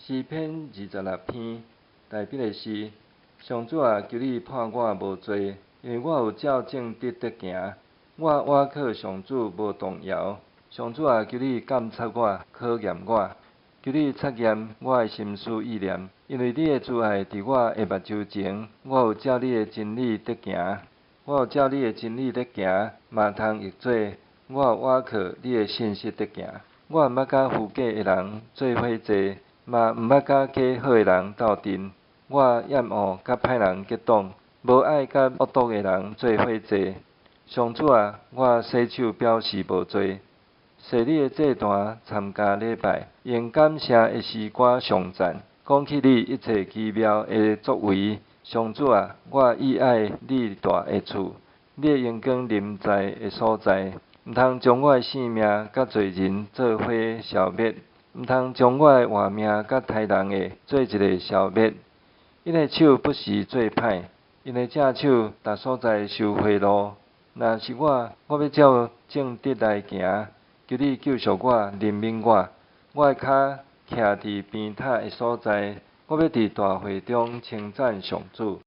诗篇26篇，大笔的诗。上主啊，求你判我无罪，因为我有照正直的行。我倚靠上主无动摇。上主啊，求你监察我，考验我，求你测验我的心思意念，因为你的慈爱伫我的目睭前，我有照你的真理得行。我有照你的真理得行，嘛通逆做。我有倚靠你的信息得行。我毋捌甲虚假的人做伙坐，嘛毋捌甲假好的人斗阵。我厌恶甲歹人结党，无爱甲恶毒的人做伙坐。上主啊，我洗手表示无罪，设你的祭坛参加礼拜，用感谢的诗歌颂赞，讲起你一切奇妙的作为。上主啊，我喜爱你大的厝，你的阳光临在的所在。毋通将我的性命甲罪人做伙消灭，毋通将我的活命甲杀人的做一个消灭。因的手不时做歹，因的正手逐所在收贿赂。若是我要照正直来行，求你救赎我，怜悯我。我的脚徛伫边塔的所在，我要伫大会中称赞上主。